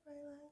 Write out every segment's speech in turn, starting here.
Raylan?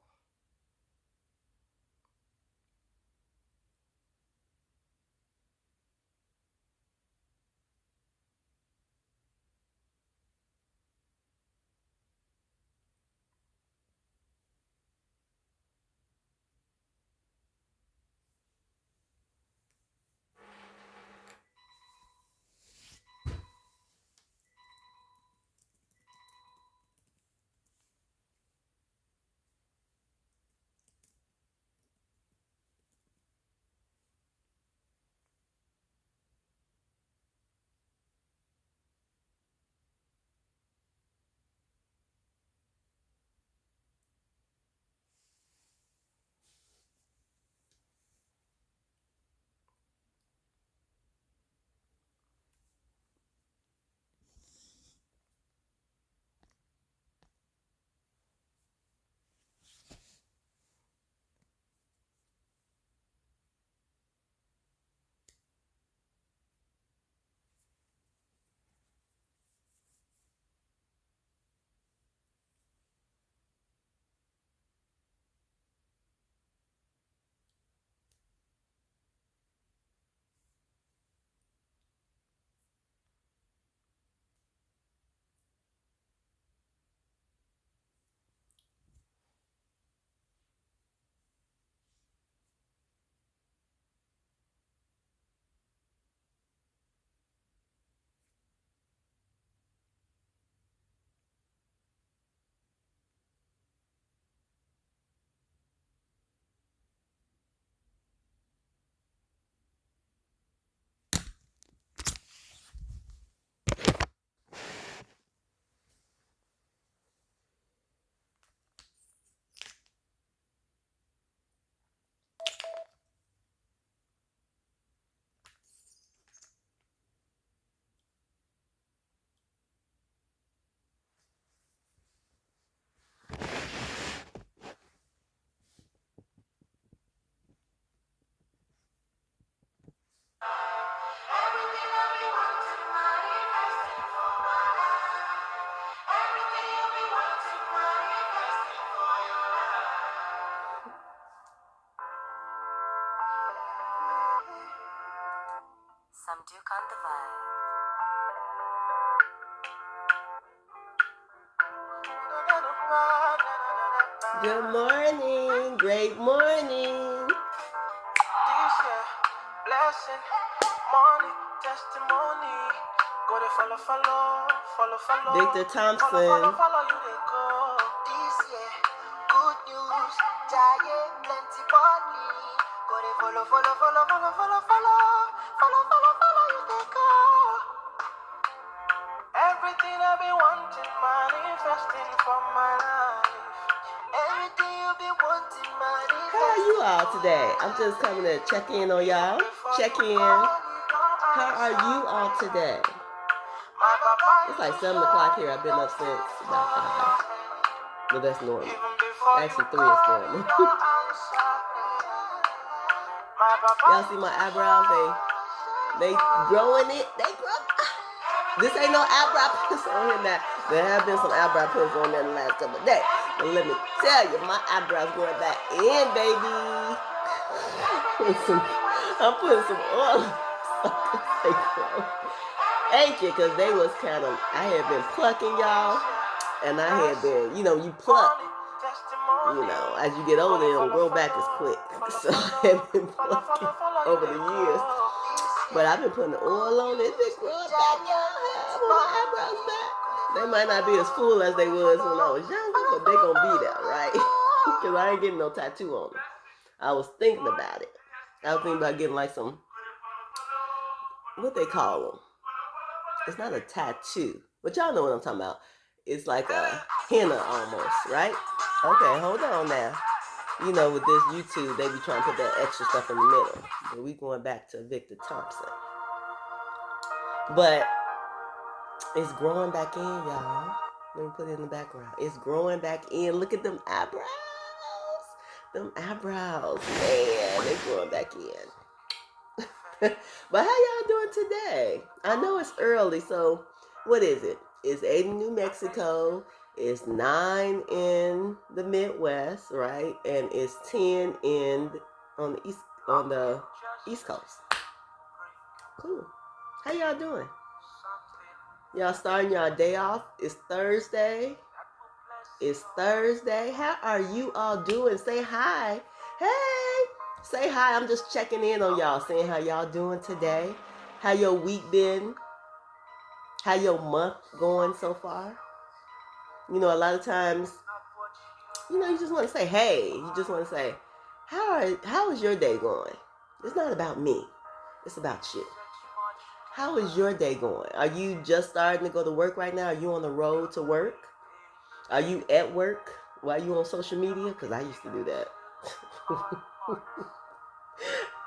Some Duke on the vibe. Good morning. Great morning. This year, blessing, money, testimony. Go to follow. Victor Thompson. Follow you they go. This year, good news, giant, plenty money. Go to follow you they go. Everything I've been wanting, manifesting from my life. Everything you've been wanting, manifesting. How are you all today? I'm just coming to check in on y'all. Check in. How are you all today? It's like 7 o'clock here. I've been up since about 5. But that's normal. Actually, 3 is normal. Y'all see my eyebrows? They growing it. They grow. This ain't no eyebrow pencil on here now. There have been some eyebrow pencil on there in the last couple of days. But let me tell you, my eyebrows going back in, baby. I'm putting some oil on they grow. Thank you, because they was kind of, I had been plucking, y'all. And I had been, you pluck. As you get older, it don't grow back as quick. So I have been plucking over the years. But I've been putting the oil on it. They grow back, y'all. I want my eyebrows back. They might not be as full as they was when I was younger, but they gonna be there, right? Because I ain't getting no tattoo on them. I was thinking about it. I was thinking about getting like some, what they call them. It's not a tattoo, but y'all know what I'm talking about. It's like a henna almost, right? Okay, hold on now. With this YouTube, they be trying to put that extra stuff in the middle. But we going back to Victor Thompson. But it's growing back in, y'all. Let me put it in the background. It's growing back in. Look at them eyebrows. Them eyebrows, man, they growing back in. But how y'all doing today? I know it's early, so what is it? It's 8 in New Mexico. It's 9 in the Midwest, right? And it's 10 on the East Coast. Cool. How y'all doing? Y'all starting y'all day off? It's Thursday. It's Thursday. How are you all doing? Say hi. Hey, say hi. I'm just checking in on y'all, saying how y'all doing today. How your week been? How your month going so far? You know, a lot of times, you know, you just want to say, hey. You just want to say, how is your day going? It's not about me. It's about you. How is your day going? Are you just starting to go to work right now? Are you on the road to work? Are you at work while you on social media? Because I used to do that.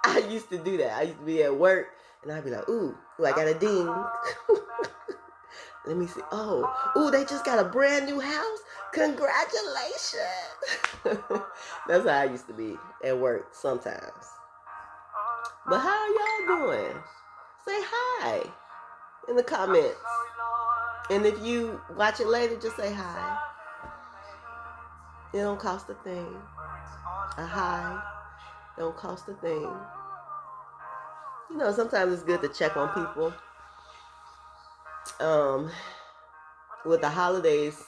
I used to do that. I used to be at work and I'd be like, ooh, I got a ding. Let me see. Oh, they just got a brand new house. Congratulations. That's how I used to be at work sometimes. But how are y'all doing? Say hi in the comments. And if you watch it later, just say hi. It don't cost a thing. A hi don't cost a thing. You know, sometimes it's good to check on people. With the holidays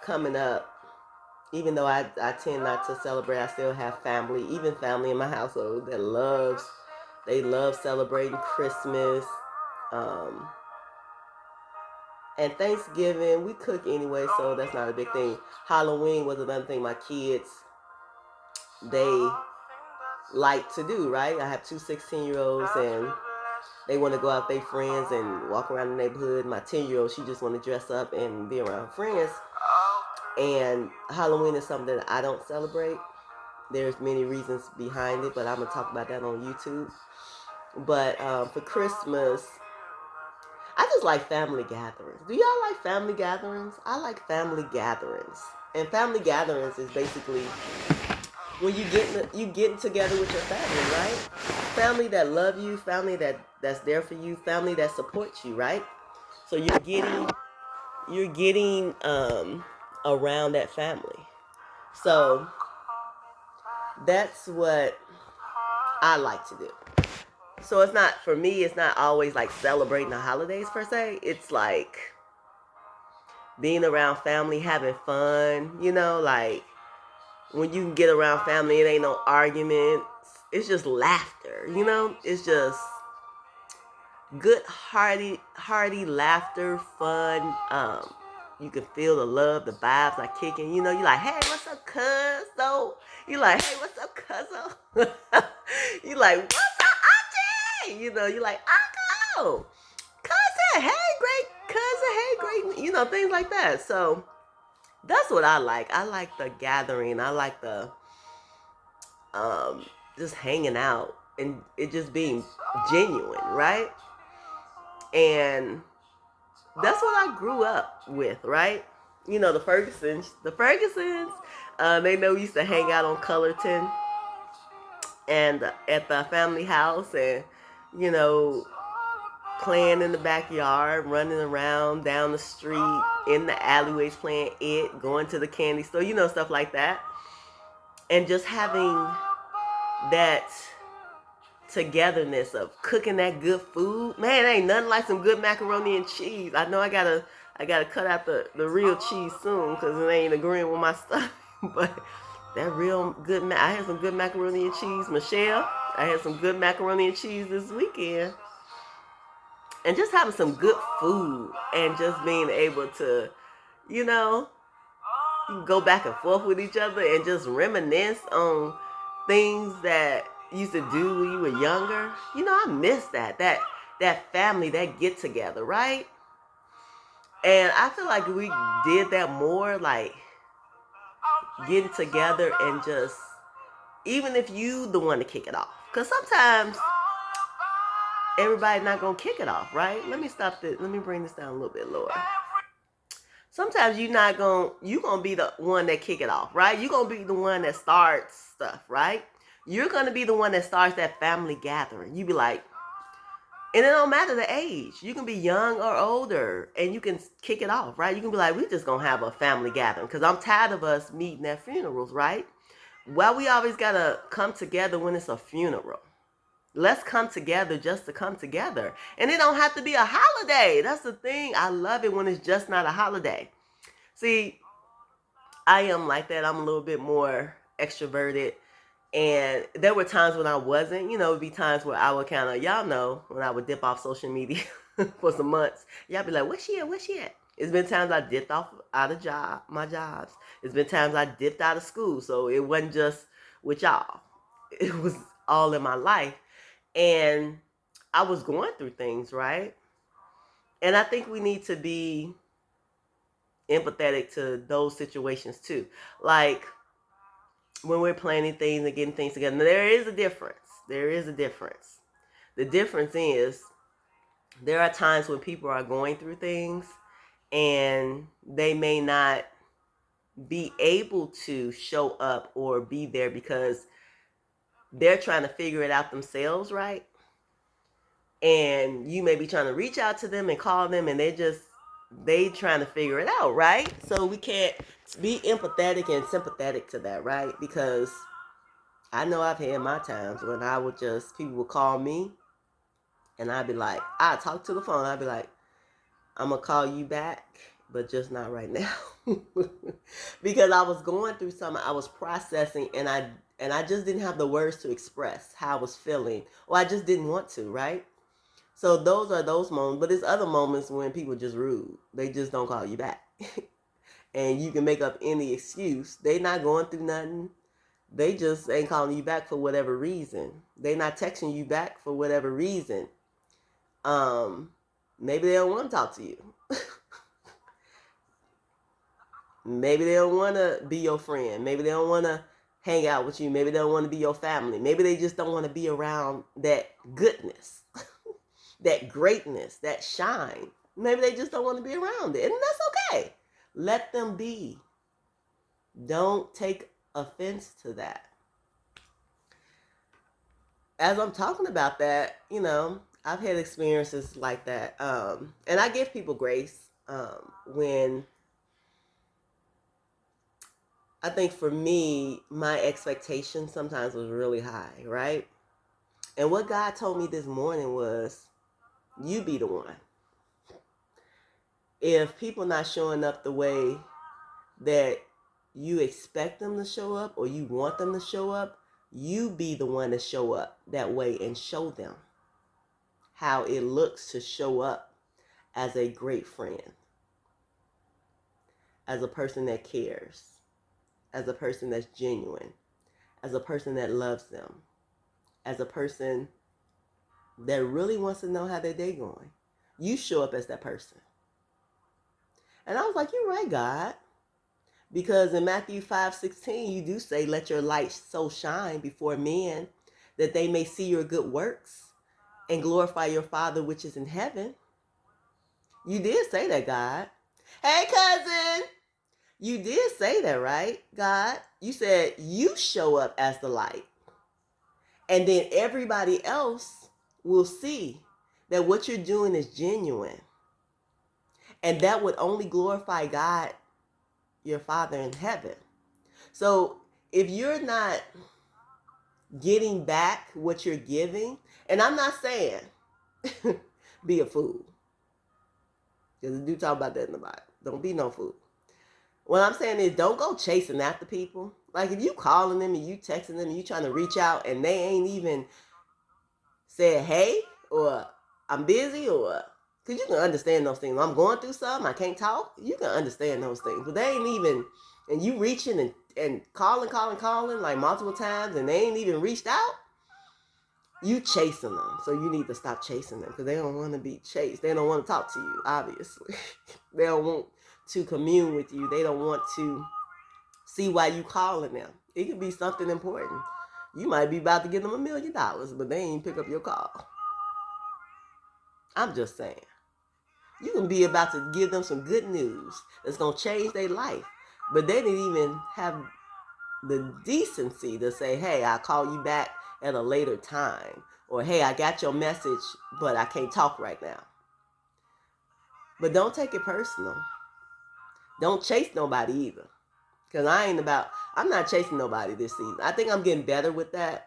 coming up, even though I tend not to celebrate, I still have family, even family in my household that love celebrating Christmas. And Thanksgiving, we cook anyway, so that's not a big thing. Halloween was another thing my kids, they like to do, right? I have two 16-year-olds and they want to go out with their friends and walk around the neighborhood. My 10-year-old, she just want to dress up and be around her friends. And Halloween is something that I don't celebrate. There's many reasons behind it, but I'm going to talk about that on YouTube. But for Christmas, I just like family gatherings. Do y'all like family gatherings? I like family gatherings. And family gatherings is basically when you getting together with your family, right? Family that love you, family that's there for you, family that supports you, right? So you're getting around that family. So that's what I like to do. So it's not, for me, it's not always like celebrating the holidays per se. It's like being around family, having fun, you know, like when you can get around family, it ain't no arguments. It's just laughter, you know? It's just good, hearty laughter, fun. You can feel the love, the vibes are kicking. You know, you like, hey, what's up, cuz? So you like, hey, what's up, cuzzo? You like, what's up, auntie? You know, you like, uncle, cousin, hey, great cousin, hey, great, you know, things like that. So that's what I like. I like the gathering. I like the just hanging out and it just being genuine, right? And that's what I grew up with, right? You know, the Fergusons, they know we used to hang out on Cullerton and at the family house and, you know, playing in the backyard, running around down the street, in the alleyways playing it, going to the candy store, you know, stuff like that. And just having that togetherness of cooking that good food. Man, ain't nothing like some good macaroni and cheese. I know I gotta cut out the real cheese soon because it ain't agreeing with my stuff. But that real good, I had some good macaroni and cheese. Michelle, I had some good macaroni and cheese this weekend. And just having some good food and just being able to, you know, you can go back and forth with each other and just reminisce on things that you used to do when you were younger. You know, I miss that family, that get together, right? And I feel like we did that more, like getting together and just, even if you the one to kick it off. Because sometimes everybody's not going to kick it off, right? Let me bring this down a little bit lower. Sometimes you're going to be the one that kick it off, right? You're going to be the one that starts stuff, right? You're going to be the one that starts that family gathering. You be like, And it don't matter the age. You can be young or older and you can kick it off, right? You can be like, we just gonna have a family gathering because I'm tired of us meeting at funerals, right? Why we always gotta come together when it's a funeral? Let's come together just to come together. And it don't have to be a holiday. That's the thing. I love it when it's just not a holiday. See, I am like that. I'm a little bit more extroverted. And there were times when I wasn't, it'd be times where I would kind of, y'all know, when I would dip off social media for some months, y'all be like, where's she at? Where's she at? It's been times I dipped off out of my jobs. It's been times I dipped out of school. So it wasn't just with y'all. It was all in my life. And I was going through things, right? And I think we need to be empathetic to those situations too. Like, when we're planning things and getting things together. Now, there is a difference. There is a difference. The difference is there are times when people are going through things and they may not be able to show up or be there because they're trying to figure it out themselves, right? And you may be trying to reach out to them and call them and they trying to figure it out, right? So we can't be empathetic and sympathetic to that, right? Because I know I've had my times when people would call me and I'd be like, I talk to the phone. I'd be like, I'm going to call you back, but just not right now. Because I was going through something, I was processing and I just didn't have the words to express how I was feeling. Or I just didn't want to, right? So those are those moments. But there's other moments when people just rude. They just don't call you back. And you can make up any excuse. They not going through nothing. They just ain't calling you back for whatever reason. They not texting you back for whatever reason. Maybe they don't want to talk to you. Maybe they don't want to be your friend. Maybe they don't want to hang out with you. Maybe they don't want to be your family. Maybe they just don't want to be around that goodness, that greatness, that shine. Maybe they just don't want to be around it. And that's okay. Let them be. Don't take offense to that. As I'm talking about that, I've had experiences like that. And I give people grace when I think for me, my expectation sometimes was really high, right? And what God told me this morning was, you be the one. If people not showing up the way that you expect them to show up or you want them to show up, you be the one to show up that way and show them how it looks to show up as a great friend, as a person that cares, as a person that's genuine, as a person that loves them, as a person that really wants to know how their day going. You show up as that person. And I was like, you're right, God. Because in Matthew 5:16, you do say, let your light so shine before men that they may see your good works and glorify your Father which is in heaven. You did say that, God. Hey, cousin. You did say that, right, God? You said you show up as the light. And then everybody else will see that what you're doing is genuine. And that would only glorify God, your Father in heaven. So if you're not getting back what you're giving, and I'm not saying be a fool, because we do talk about that in the Bible. Don't be no fool. What I'm saying is don't go chasing after people. Like if you calling them and you texting them and you trying to reach out and they ain't even said hey or I'm busy or, because you can understand those things. I'm going through something, I can't talk. You can understand those things. But they ain't even, and you reaching and calling like multiple times and they ain't even reached out. You chasing them. So you need to stop chasing them because they don't want to be chased. They don't want to talk to you, obviously. They don't want to commune with you. They don't want to see why you calling them. It could be something important. You might be about to give them $1 million, but they ain't pick up your call. I'm just saying. You can be about to give them some good news that's going to change their life, but they didn't even have the decency to say, hey, I'll call you back at a later time, Or, hey, I got your message, but I can't talk right now. But don't take it personal. Don't chase nobody either. Because I'm not chasing nobody this season. I think I'm getting better with that.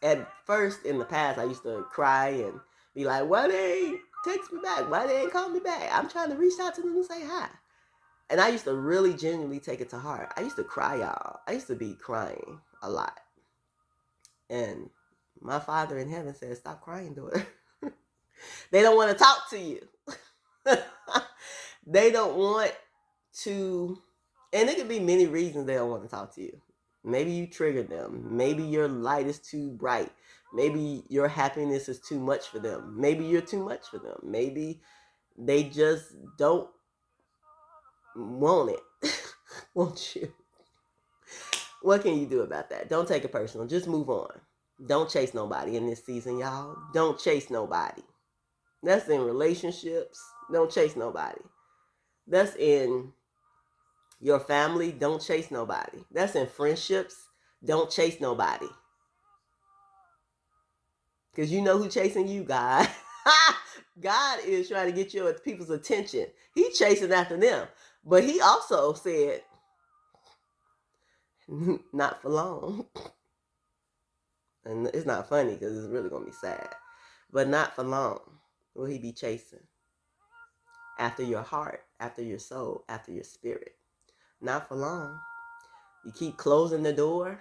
At first, in the past, I used to cry and be like, why they ain't text me back? Why they ain't call me back? I'm trying to reach out to them and say hi. And I used to really genuinely take it to heart. I used to cry, y'all. I used to be crying a lot. And my Father in heaven said, stop crying, daughter. They don't want to talk to you. They don't want to, and it could be many reasons they don't want to talk to you. Maybe you triggered them. Maybe your light is too bright. Maybe your happiness is too much for them. Maybe you're too much for them. Maybe they just don't want it. Want you. What can you do about that? Don't take it personal. Just move on. Don't chase nobody in this season, y'all. Don't chase nobody. That's in relationships. Don't chase nobody. That's in your family. Don't chase nobody. That's in friendships. Don't chase nobody. Because you know who's chasing you, God. God is trying to get your people's attention. He's chasing after them. But he also said, not for long. And it's not funny because it's really going to be sad. But not for long will he be chasing after your heart, after your soul, after your spirit. Not for long. You keep closing the door.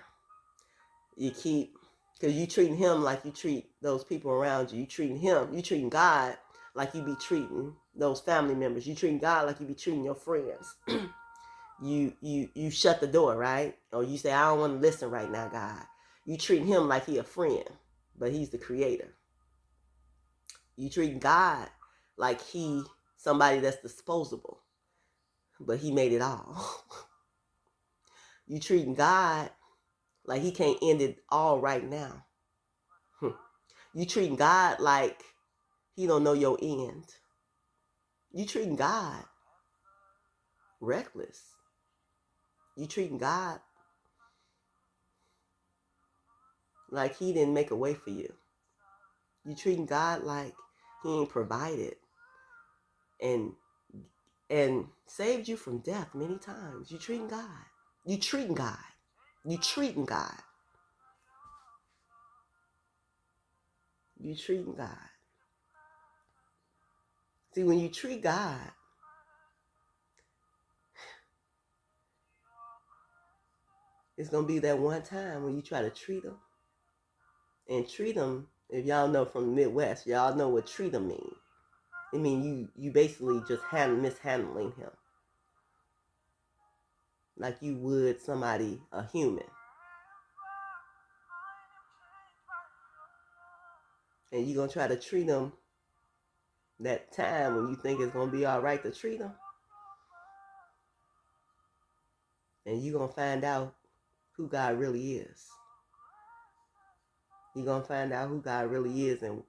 You keep, because you treating him like you treat those people around you. You treating God like you be treating those family members. You treating God like you be treating your friends. You shut the door, right? Or you say, I don't want to listen right now, God. You treating him like he a friend, but he's the creator. You treating God like he somebody that's disposable, but he made it all. You treating God like he can't end it all right now. You treating God like he don't know your end. You treating God reckless. You treating God like he didn't make a way for you. You treating God like he ain't provided and saved you from death many times. You treating God. You treating God. You treating God. You treating God. See, when you treat God, it's going to be that one time when you try to treat him. And treat him, if y'all know from the Midwest, y'all know what treat him means. It means you basically just mishandling him. Like you would somebody, a human. And you're going to try to treat him that time when you think it's going to be all right to treat him. And you're going to find out who God really is. You're going to find out who God really is. And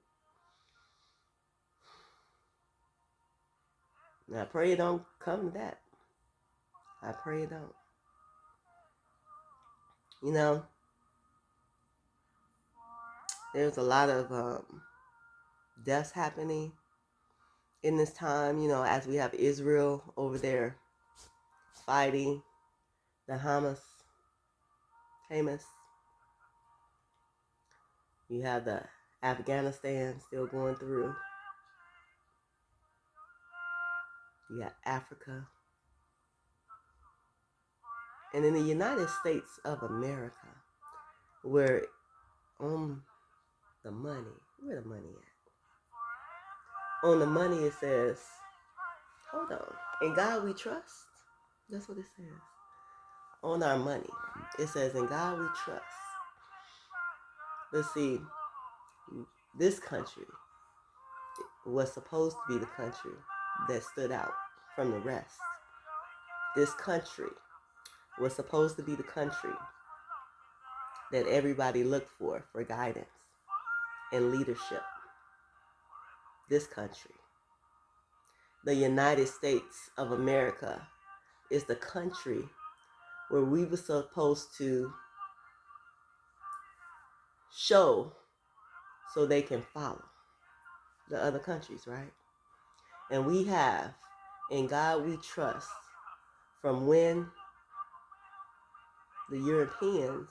I pray it don't come to that. I pray it don't. You know, there's a lot of deaths happening in this time, you know, as we have Israel over there fighting the Hamas. You have the Afghanistan still going through. You got Africa. And in the United States of America, where on the money, where the money at? On the money it says, hold on, in God we trust. That's what it says. On our money, it says, in God we trust. Let's see, this country was supposed to be the country that stood out from the rest. This country was supposed to be the country that everybody looked for guidance and leadership. This country, the United States of America, is the country where we were supposed to show so they can follow the other countries, right? And we have, in God we trust, from when the Europeans,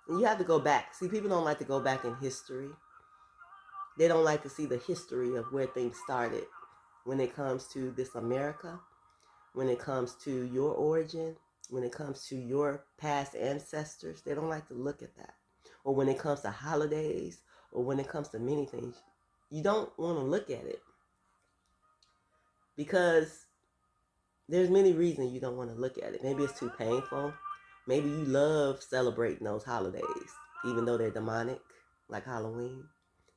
and you have to go back. See, people don't like to go back in history. They don't like to see the history of where things started when it comes to this America, when it comes to your origin, when it comes to your past ancestors. They don't like to look at that. Or when it comes to holidays, or when it comes to many things. You don't want to look at it because there's many reasons you don't want to look at it. Maybe it's too painful. Maybe you love celebrating those holidays, even though they're demonic, like Halloween.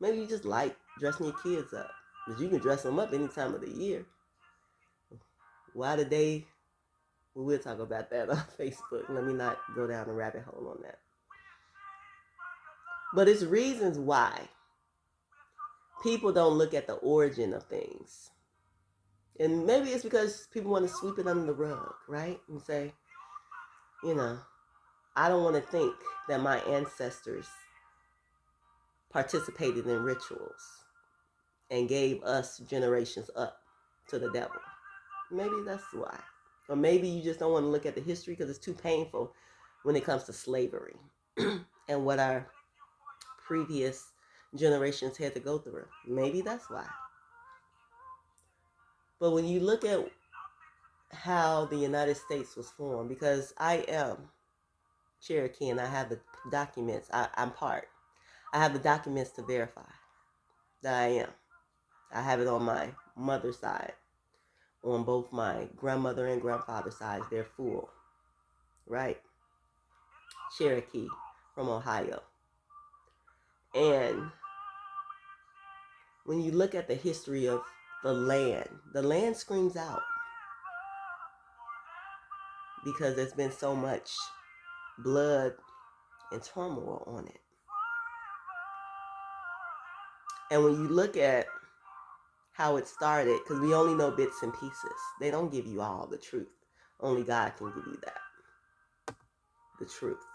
Maybe you just like dressing your kids up, because you can dress them up any time of the year. Why did they? Well, we'll talk about that on Facebook. Let me not go down a rabbit hole on that. But it's reasons why people don't look at the origin of things. And maybe it's because people want to sweep it under the rug, right? And say, I don't want to think that my ancestors participated in rituals and gave us generations up to the devil. Maybe that's why. Or maybe you just don't want to look at the history because it's too painful when it comes to slavery and what our previous generations had to go through. Maybe that's why. But when you look at how the United States was formed, because I am Cherokee and I have the documents, I'm part. I have the documents to verify that I am. I have it on my mother's side. On both my grandmother and grandfather's sides, they're full. Right? Cherokee from Ohio. And when you look at the history of the land screams out because there's been so much blood and turmoil on it. And when you look at how it started, because we only know bits and pieces, they don't give you all the truth. Only God can give you that, the truth.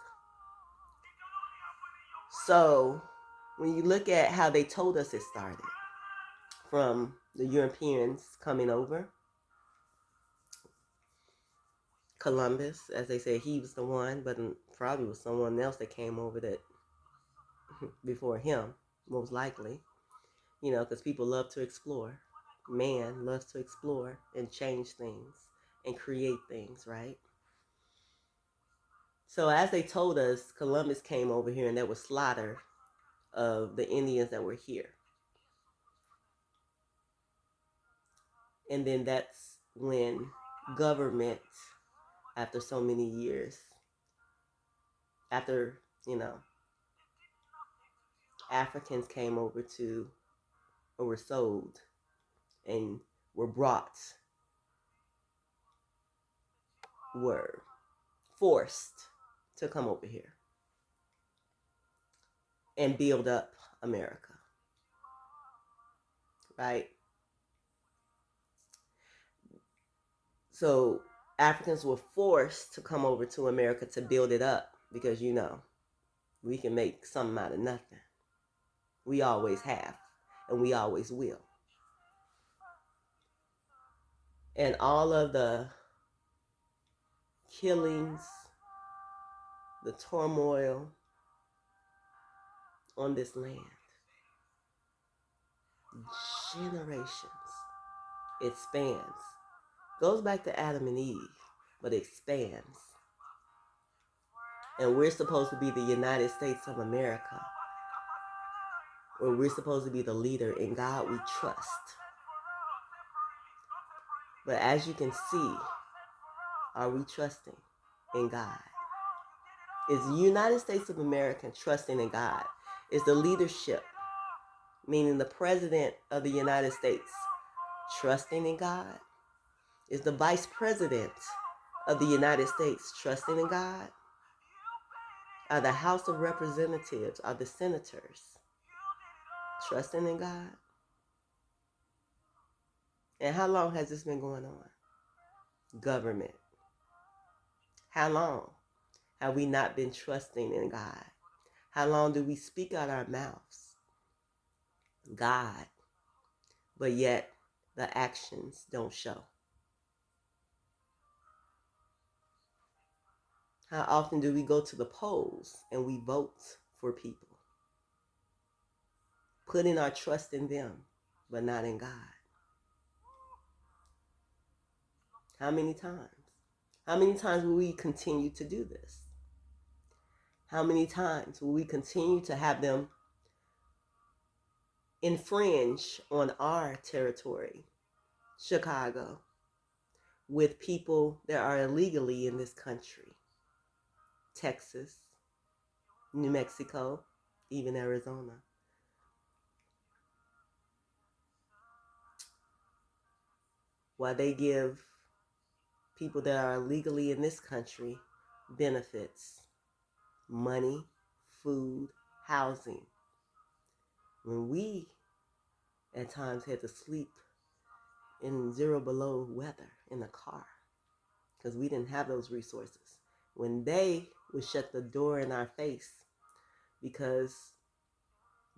So when you look at how they told us it started, from the Europeans coming over, Columbus, as they say, he was the one, but probably was someone else that came over that before him, most likely, because people love to explore. Man loves to explore and change things and create things, right? So as they told us, Columbus came over here and there was slaughter of the Indians that were here. And then that's when government, after so many years, after, Africans came over to, or were sold and were brought, were forced to come over here and build up America, right? So Africans were forced to come over to America to build it up because, we can make something out of nothing. We always have, and we always will. And all of the killings, the turmoil on this land, generations, it spans. Goes back to Adam and Eve, but it expands. And we're supposed to be the United States of America, where we're supposed to be the leader. In God we trust. But as you can see, are we trusting in God? Is the United States of America trusting in God? Is the leadership, meaning the president of the United States, trusting in God? Is the vice president of the United States trusting in God? Are the House of Representatives, are the senators trusting in God? And how long has this been going on? Government. How long have we not been trusting in God? How long do we speak out our mouths? God, but yet the actions don't show. How often do we go to the polls and we vote for people, putting our trust in them, but not in God? How many times? How many times will we continue to do this? How many times will we continue to have them infringe on our territory, Chicago, with people that are illegally in this country? Texas, New Mexico, even Arizona. While they give people that are illegally in this country benefits, money, food, housing, when we at times had to sleep in 0 below weather in a car because we didn't have those resources. When they would shut the door in our face because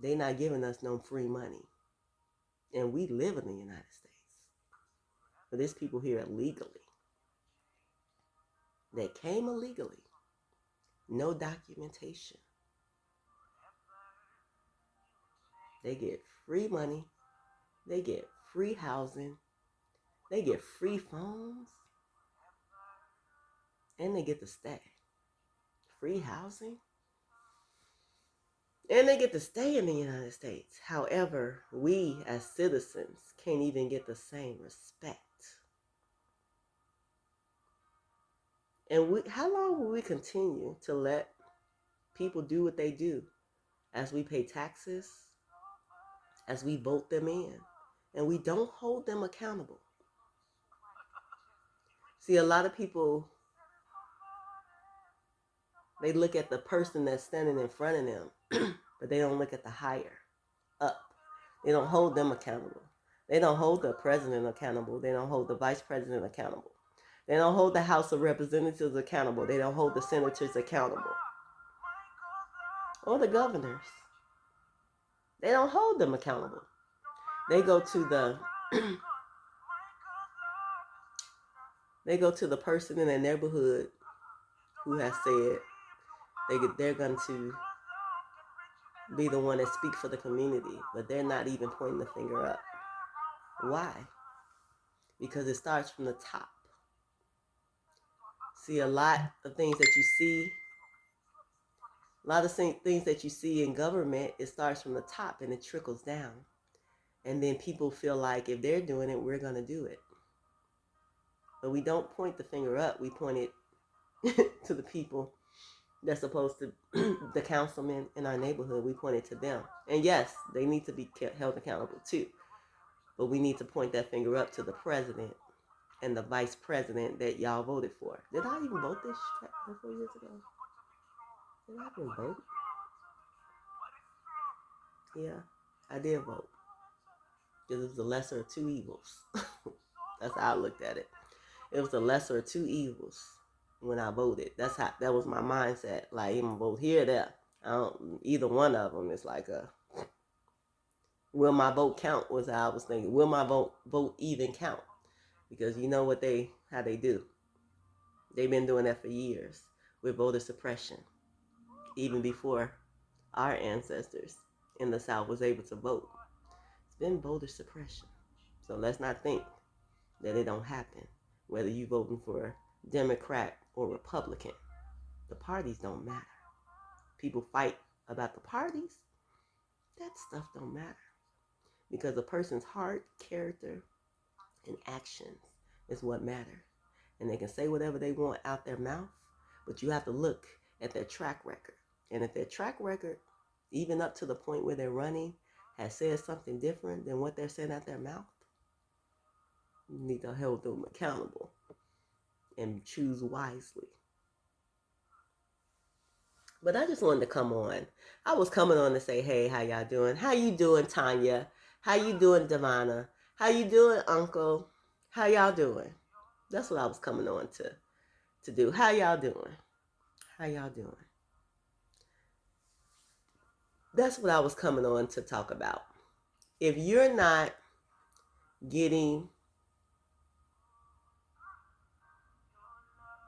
they not giving us no free money. And we live in the United States. But there's people here illegally. They came illegally. No documentation. They get free money. They get free housing. They get free phones. And they get to stay. Free housing. And they get to stay in the United States. However, we as citizens can't even get the same respect. And how long will we continue to let people do what they do as we pay taxes, as we vote them in, and we don't hold them accountable? See, a lot of people, they look at the person that's standing in front of them, but they don't look at the higher up. They don't hold them accountable. They don't hold the president accountable. They don't hold the vice president accountable. They don't hold the House of Representatives accountable. They don't hold the senators accountable. Or the governors. They don't hold them accountable. They go to the person in their neighborhood who has said they're going to be the one that speak for the community, but they're not even pointing the finger up. Why? Because it starts from the top. See, a lot of things that you see in government, it starts from the top and it trickles down. And then people feel like if they're doing it, we're going to do it. But we don't point the finger up. We point it to the people that's supposed to, the councilmen in our neighborhood, we point it to them. And yes, they need to be held accountable too. But we need to point that finger up to the president and the vice president that y'all voted for. Did I even vote this 4 years ago? Did I even vote? Yeah, I did vote. Because it was the lesser of two evils. That's how I looked at it. It was the lesser of two evils when I voted. That was my mindset. Like, even vote here or there. Either one of them is like will my vote count was how I was thinking. Will my vote even count? Because you know how they do. They've been doing that for years with voter suppression. Even before our ancestors in the South was able to vote. It's been voter suppression. So let's not think that it don't happen. Whether you voting for Democrat or Republican, the parties don't matter. People fight about the parties. That stuff don't matter. Because a person's heart, character, and actions is what matter. And they can say whatever they want out their mouth, but you have to look at their track record. And if their track record, even up to the point where they're running, has said something different than what they're saying out their mouth, you need to hold them accountable and choose wisely. But I just wanted to come on. I was coming on to say, hey, how y'all doing? How you doing, Tanya? How you doing, Devana? How you doing, Uncle? How y'all doing? That's what I was coming on to do. How y'all doing? How y'all doing? that's what I was coming on to talk about. If you're not getting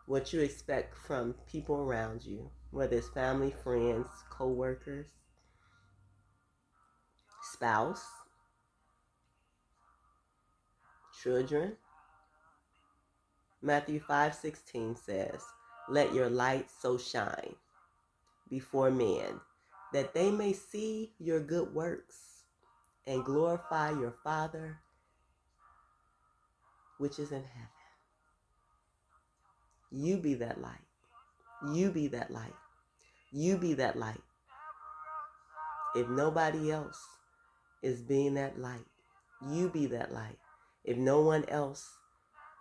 what you expect from people around you, whether it's family, friends, co-workers, spouse, children, Matthew 5:16 says, "Let your light so shine before men, that they may see your good works and glorify your Father which is in heaven." You be that light. You be that light. You be that light. If nobody else is being that light, you be that light. If no one else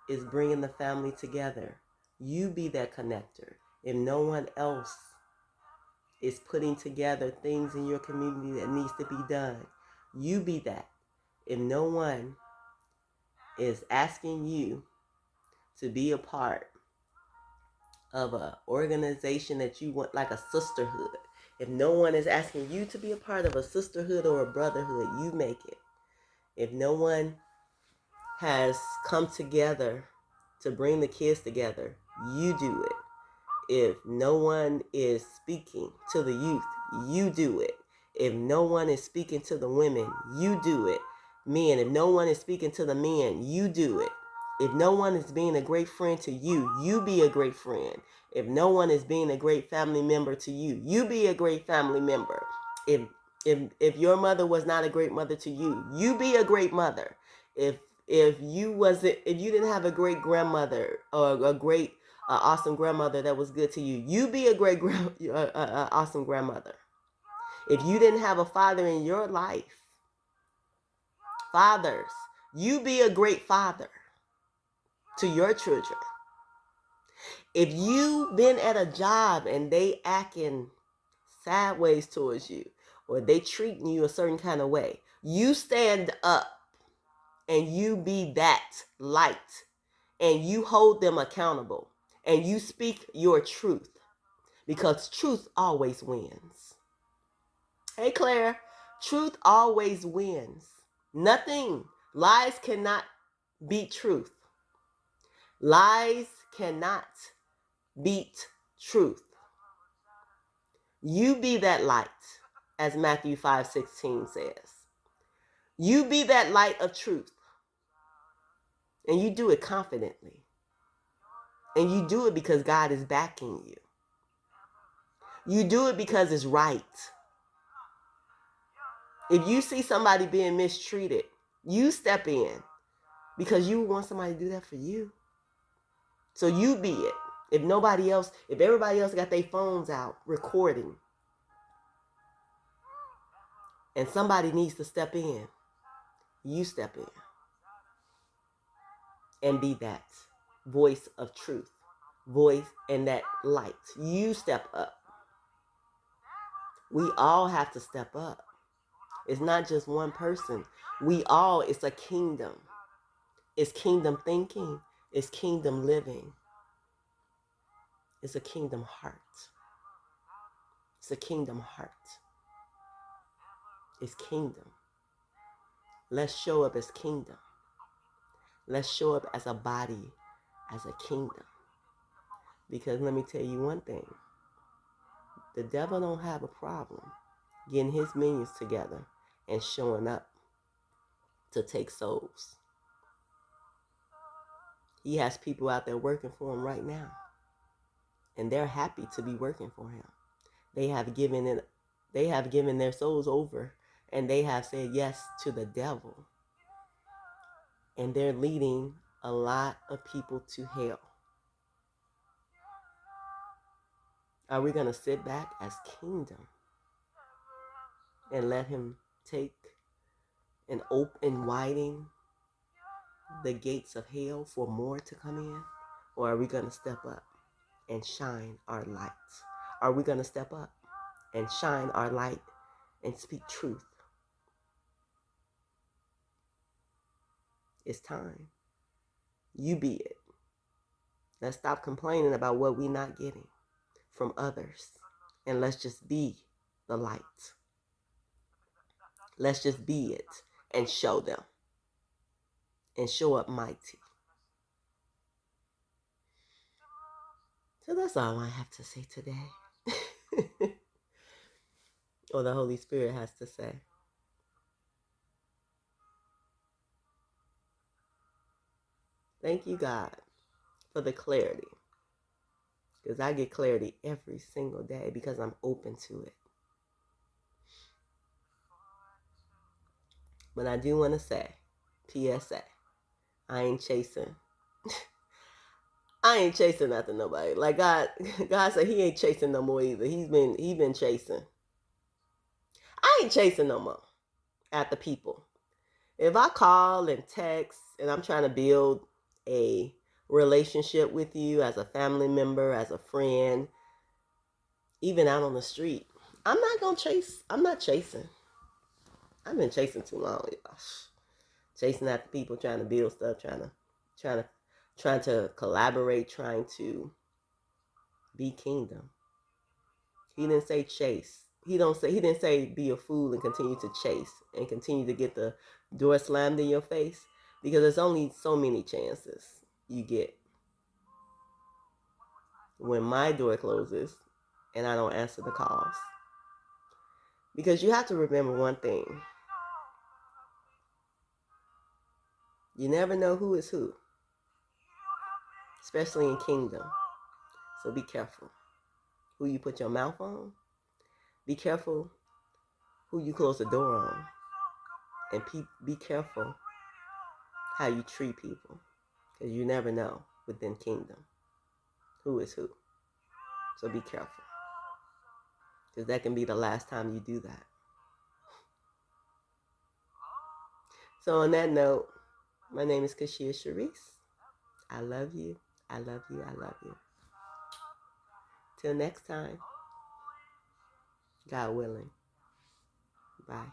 is bringing the family together, you be that connector. If no one else is putting together things in your community that needs to be done, you be that. If no one is asking you to be a part of an organization that you want, like a sisterhood, if no one is asking you to be a part of a sisterhood or a brotherhood, you make it. If no one has come together to bring the kids together, you do it. If no one is speaking to the youth, you do it. If no one is speaking to the women, you do it. Men, if no one is speaking to the men, you do it. If no one is being a great friend to you, you be a great friend. If no one is being a great family member to you, you be a great family member. If your mother was not a great mother to you, you be a great mother. If you didn't have a great grandmother or a great awesome grandmother that was good to you, you be a great awesome grandmother. If you didn't have a father in your life, fathers, you be a great father to your children. If you've been at a job and they acting sideways towards you, or they treating you a certain kind of way, you stand up and you be that light, and you hold them accountable, and you speak your truth, because truth always wins. Hey Claire, truth always wins. Lies cannot beat truth. Lies cannot beat truth. You be that light, as Matthew 5:16 says. You be that light of truth. And you do it confidently. And you do it because God is backing you. You do it because it's right. If you see somebody being mistreated, you step in because you want somebody to do that for you. So you be it. If everybody else got their phones out recording, and somebody needs to step in, you step in and be that voice of truth, voice and that light. You step up. We all have to step up. It's not just one person. It's a kingdom. It's kingdom thinking. It's kingdom living. It's a kingdom heart. It's a kingdom heart. It's kingdom. Let's show up as kingdom. Let's show up as a body, as a kingdom. Because let me tell you one thing. The devil don't have a problem getting his minions together and showing up to take souls. He has people out there working for him right now. And they're happy to be working for him. They have given their souls over, and they have said yes to the devil. And they're leading a lot of people to hell. Are we going to sit back as kingdom and let him take and open widen the gates of hell for more to come in? Or are we going to step up and shine our light? Are we going to step up and shine our light and speak truth? It's time. You be it. Let's stop complaining about what we're not getting from others. And let's just be the light. Let's just be it and show them and show up mighty. So that's all I have to say today. Or the Holy Spirit has to say. Thank you, God, for the clarity. Because I get clarity every single day because I'm open to it. But I do want to say, PSA, I ain't chasing. I ain't chasing after nobody. Like God said he ain't chasing no more either. He been chasing. I ain't chasing no more after people. If I call and text and I'm trying to build a relationship with you as a family member, as a friend, even out on the street, I'm not gonna chase. I'm not chasing. I've been chasing too long, y'all. Chasing after people, trying to build stuff, trying to collaborate, trying to be kingdom. He didn't say chase. He didn't say be a fool and continue to chase and continue to get the door slammed in your face, because there's only so many chances you get when my door closes and I don't answer the calls. Because you have to remember one thing. You never know who is who, especially in kingdom. So be careful who you put your mouth on. Be careful who you close the door on. And be careful how you treat people. Because you never know within kingdom who is who. So be careful. Because that can be the last time you do that. So on that note, my name is Kashia Sharice. I love you. I love you. I love you. Till next time, God willing. Bye.